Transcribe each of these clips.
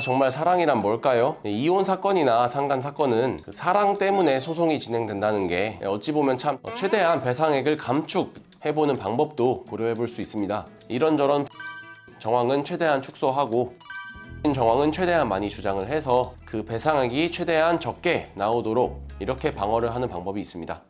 정말 사랑이란 뭘까요? 이혼 사건이나 상간 사건은 그 사랑 때문에 소송이 진행된다는 게 어찌 보면 참 최대한 배상액을 감축해보는 방법도 고려해 볼 수 있습니다. 이런저런 정황은 최대한 축소하고 정황은 최대한 많이 주장을 해서 그 배상액이 최대한 적게 나오도록 이렇게 방어를 하는 방법이 있습니다.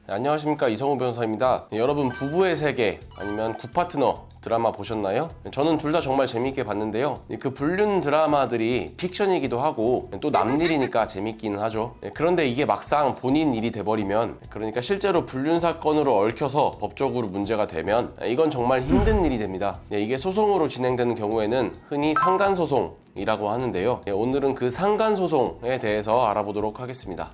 안녕하십니까, 이성우 변호사입니다. 여러분, 부부의 세계 아니면 굿파트너 드라마 보셨나요? 저는 둘 다 정말 재미있게 봤는데요. 그 불륜 드라마들이 픽션이기도 하고 또 남일이니까 재밌기는 하죠. 그런데 이게 막상 본인 일이 돼버리면, 그러니까 실제로 불륜 사건으로 얽혀서 법적으로 문제가 되면 이건 정말 힘든 일이 됩니다. 이게 소송으로 진행되는 경우에는 흔히 상간소송이라고 하는데요. 오늘은 그 상간소송에 대해서 알아보도록 하겠습니다.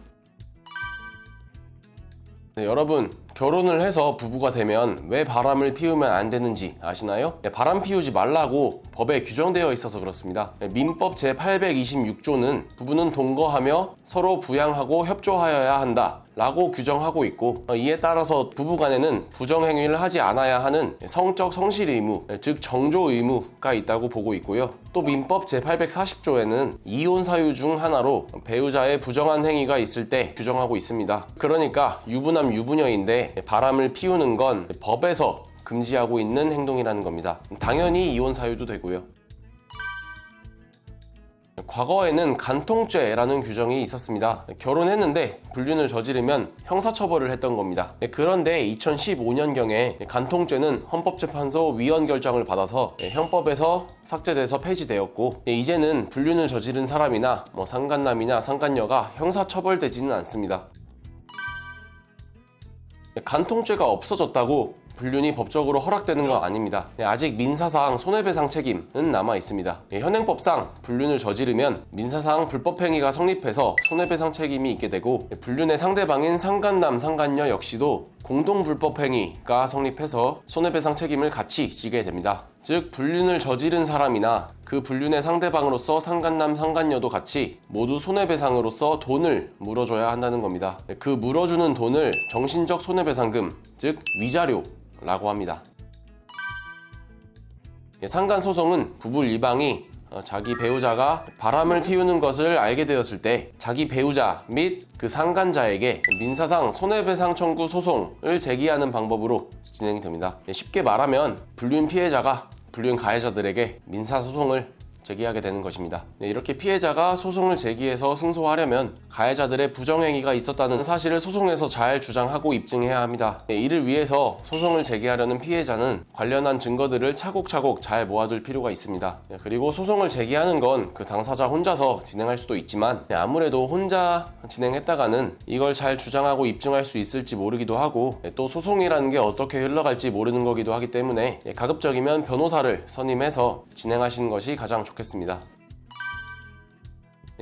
여러분, 결혼을 해서 부부가 되면 왜 바람을 피우면 안 되는지 아시나요? 바람 피우지 말라고 법에 규정되어 있어서 그렇습니다. 민법 제826조는 부부는 동거하며 서로 부양하고 협조하여야 한다 라고 규정하고 있고, 이에 따라서 부부간에는 부정행위를 하지 않아야 하는 성적 성실 의무, 즉 정조 의무가 있다고 보고 있고요. 또 민법 제840조에는 이혼 사유 중 하나로 배우자의 부정한 행위가 있을 때 규정하고 있습니다. 그러니까 유부남 유부녀인데 바람을 피우는 건 법에서 금지하고 있는 행동이라는 겁니다. 당연히 이혼 사유도 되고요. 과거에는 간통죄라는 규정이 있었습니다. 결혼했는데 불륜을 저지르면 형사처벌을 했던 겁니다. 그런데 2015년경에 간통죄는 헌법재판소 위헌 결정을 받아서 형법에서 삭제돼서 폐지되었고, 이제는 불륜을 저지른 사람이나 상간남이나 상간녀가 형사처벌되지는 않습니다. 간통죄가 없어졌다고 불륜이 법적으로 허락되는 건 아닙니다. 아직 민사상 손해배상 책임은 남아 있습니다. 현행법상 불륜을 저지르면 민사상 불법행위가 성립해서 손해배상 책임이 있게 되고, 불륜의 상대방인 상간남, 상간녀 역시도 공동불법행위가 성립해서 손해배상 책임을 같이 지게 됩니다. 즉, 불륜을 저지른 사람이나 그 불륜의 상대방으로서 상간남, 상간녀도 같이 모두 손해배상으로서 돈을 물어줘야 한다는 겁니다. 그 물어주는 돈을 정신적 손해배상금, 즉 위자료라고 합니다. 상간소송은 부부 일방이 자기 배우자가 바람을 피우는 것을 알게 되었을 때 자기 배우자 및 그 상간자에게 민사상 손해배상 청구 소송을 제기하는 방법으로 진행이 됩니다. 쉽게 말하면 불륜 피해자가 불륜 가해자들에게 민사소송을 제기하게 되는 것입니다. 이렇게 피해자가 소송을 제기해서 승소하려면 가해자들의 부정행위가 있었다는 사실을 소송에서 잘 주장하고 입증해야 합니다. 이를 위해서 소송을 제기하려는 피해자는 관련한 증거들을 차곡차곡 잘 모아둘 필요가 있습니다. 그리고 소송을 제기하는 건 그 당사자 혼자서 진행할 수도 있지만, 아무래도 혼자 진행했다가는 이걸 잘 주장하고 입증할 수 있을지 모르기도 하고, 또 소송이라는 게 어떻게 흘러갈지 모르는 거기도 하기 때문에 가급적이면 변호사를 선임해서 진행하시는 것이 가장 좋겠습니다.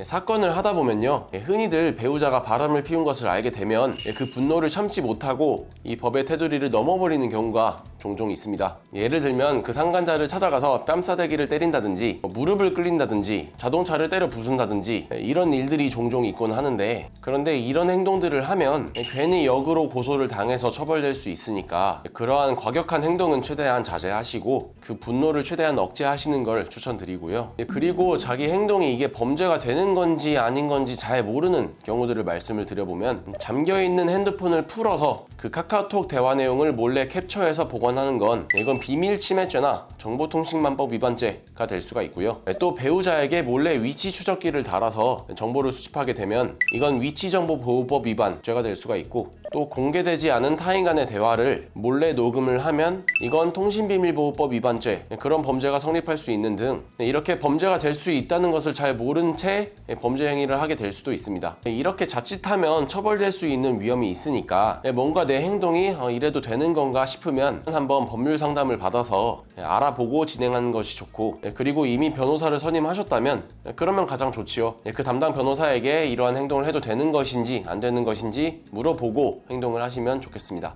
사건을 하다 보면요, 흔히들 배우자가 바람을 피운 것을 알게 되면 그 분노를 참지 못하고 이 법의 테두리를 넘어버리는 경우가 종종 있습니다. 예를 들면 그 상간자를 찾아가서 뺨싸대기를 때린다든지 무릎을 끌린다든지 자동차를 때려 부순다든지 이런 일들이 종종 있곤 하는데, 그런데 이런 행동들을 하면 괜히 역으로 고소를 당해서 처벌될 수 있으니까 그러한 과격한 행동은 최대한 자제하시고 그 분노를 최대한 억제하시는 걸 추천드리고요. 그리고 자기 행동이 이게 범죄가 되는 건지 아닌 건지 잘 모르는 경우들을 말씀을 드려보면, 잠겨있는 핸드폰을 풀어서 그 카카오톡 대화 내용을 몰래 캡처해서 보관하는 건 이건 비밀침해죄나 정보통신망법 위반죄가 될 수가 있고요. 또 배우자에게 몰래 위치 추적기를 달아서 정보를 수집하게 되면 이건 위치정보보호법 위반죄가 될 수가 있고, 또 공개되지 않은 타인 간의 대화를 몰래 녹음을 하면 이건 통신비밀보호법 위반죄, 그런 범죄가 성립할 수 있는 등 이렇게 범죄가 될 수 있다는 것을 잘 모른 채 범죄 행위를 하게 될 수도 있습니다. 이렇게 자칫하면 처벌될 수 있는 위험이 있으니까 뭔가 내 행동이 이래도 되는 건가 싶으면 한번 법률 상담을 받아서 알아보고 진행하는 것이 좋고, 그리고 이미 변호사를 선임하셨다면 그러면 가장 좋지요. 그 담당 변호사에게 이러한 행동을 해도 되는 것인지 안 되는 것인지 물어보고 행동을 하시면 좋겠습니다.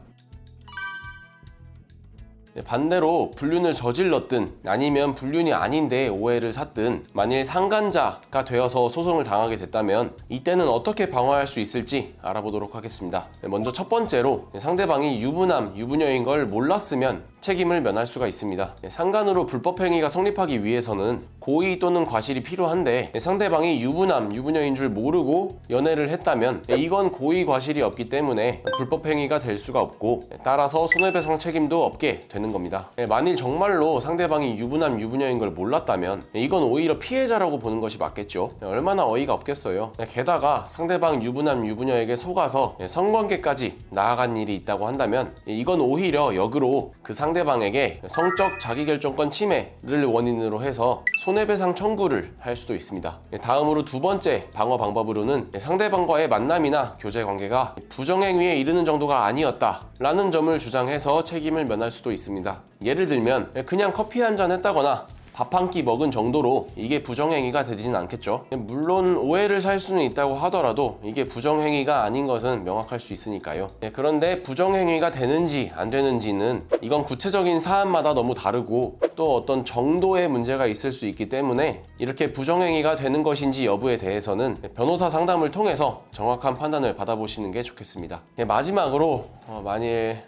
반대로 불륜을 저질렀든 아니면 불륜이 아닌데 오해를 샀든 만일 상간자가 되어서 소송을 당하게 됐다면 이때는 어떻게 방어할 수 있을지 알아보도록 하겠습니다. 먼저 첫 번째로 상대방이 유부남, 유부녀인 걸 몰랐으면 책임을 면할 수가 있습니다. 상간으로 불법행위가 성립하기 위해서는 고의 또는 과실이 필요한데 상대방이 유부남, 유부녀인 줄 모르고 연애를 했다면 이건 고의 과실이 없기 때문에 불법행위가 될 수가 없고 따라서 손해배상 책임도 없게 되는 겁니다. 만일 정말로 상대방이 유부남, 유부녀인 걸 몰랐다면 이건 오히려 피해자라고 보는 것이 맞겠죠. 얼마나 어이가 없겠어요. 게다가 상대방 유부남, 유부녀에게 속아서 성관계까지 나아간 일이 있다고 한다면 이건 오히려 역으로 그 상대방에게 성적 자기결정권 침해를 원인으로 해서 손해배상 청구를 할 수도 있습니다. 다음으로 두 번째 방어 방법으로는 상대방과의 만남이나 교제 관계가 부정행위에 이르는 정도가 아니었다라는 점을 주장해서 책임을 면할 수도 있습니다. 예를 들면 그냥 커피 한 잔 했다거나 밥 한 끼 먹은 정도로 이게 부정행위가 되지는 않겠죠. 물론 오해를 살 수는 있다고 하더라도 이게 부정행위가 아닌 것은 명확할 수 있으니까요. 그런데 부정행위가 되는지 안 되는지는 이건 구체적인 사안마다 너무 다르고 또 어떤 정도의 문제가 있을 수 있기 때문에 이렇게 부정행위가 되는 것인지 여부에 대해서는 변호사 상담을 통해서 정확한 판단을 받아보시는 게 좋겠습니다. 마지막으로 만일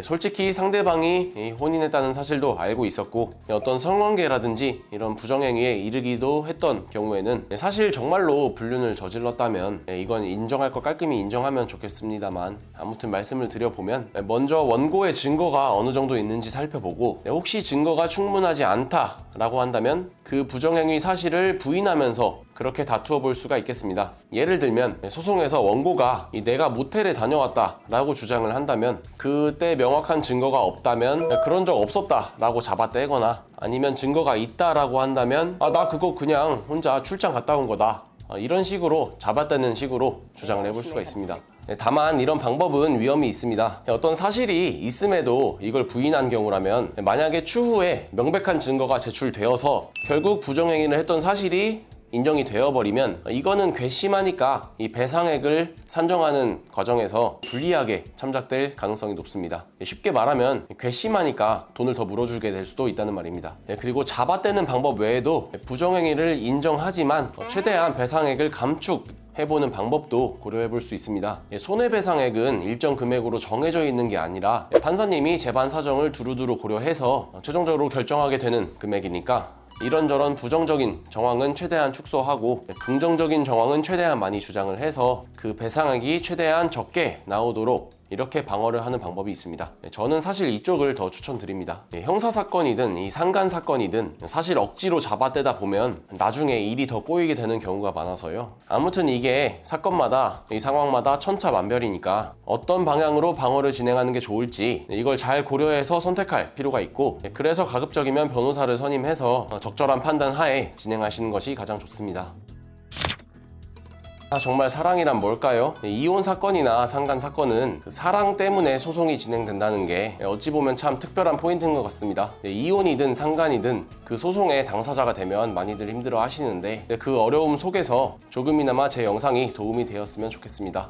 솔직히 상대방이 혼인했다는 사실도 알고 있었고 어떤 성관계라든지 이런 부정행위에 이르기도 했던 경우에는 사실 정말로 불륜을 저질렀다면 이건 인정할 거 깔끔히 인정하면 좋겠습니다만 아무튼 말씀을 드려보면 먼저 원고의 증거가 어느 정도 있는지 살펴보고 혹시 증거가 충분하지 않다라고 한다면 그 부정행위 사실을 부인하면서 그렇게 다투어 볼 수가 있겠습니다. 예를 들면 소송에서 원고가 내가 모텔에 다녀왔다라고 주장을 한다면 그때 명확한 증거가 없다면 그런 적 없었다라고 잡아떼거나 아니면 증거가 있다라고 한다면 나 그거 그냥 혼자 출장 갔다 온 거다. 이런 식으로 잡아떼는 식으로 주장을 해볼 수가 있습니다. 다만 이런 방법은 위험이 있습니다. 어떤 사실이 있음에도 이걸 부인한 경우라면 만약에 추후에 명백한 증거가 제출되어서 결국 부정행위를 했던 사실이 인정이 되어버리면 이거는 괘씸하니까 이 배상액을 산정하는 과정에서 불리하게 참작될 가능성이 높습니다. 쉽게 말하면 괘씸하니까 돈을 더 물어주게 될 수도 있다는 말입니다. 그리고 잡아떼는 방법 외에도 부정행위를 인정하지만 최대한 배상액을 감축해보는 방법도 고려해 볼 수 있습니다. 손해배상액은 일정 금액으로 정해져 있는 게 아니라 판사님이 재반 사정을 두루두루 고려해서 최종적으로 결정하게 되는 금액이니까 이런저런 부정적인 정황은 최대한 축소하고 긍정적인 정황은 최대한 많이 주장을 해서 그 배상액이 최대한 적게 나오도록 이렇게 방어를 하는 방법이 있습니다. 저는 사실 이쪽을 더 추천드립니다. 형사사건이든 이 상간사건이든 사실 억지로 잡아떼다 보면 나중에 일이 더 꼬이게 되는 경우가 많아서요. 아무튼 이게 사건마다 이 상황마다 천차만별이니까 어떤 방향으로 방어를 진행하는 게 좋을지 이걸 잘 고려해서 선택할 필요가 있고 그래서 가급적이면 변호사를 선임해서 적절한 판단 하에 진행하시는 것이 가장 좋습니다. 정말 사랑이란 뭘까요? 이혼 사건이나 상간 사건은 사랑 때문에 소송이 진행된다는 게 어찌 보면 참 특별한 포인트인 것 같습니다. 이혼이든 상간이든 그 소송의 당사자가 되면 많이들 힘들어 하시는데 그 어려움 속에서 조금이나마 제 영상이 도움이 되었으면 좋겠습니다.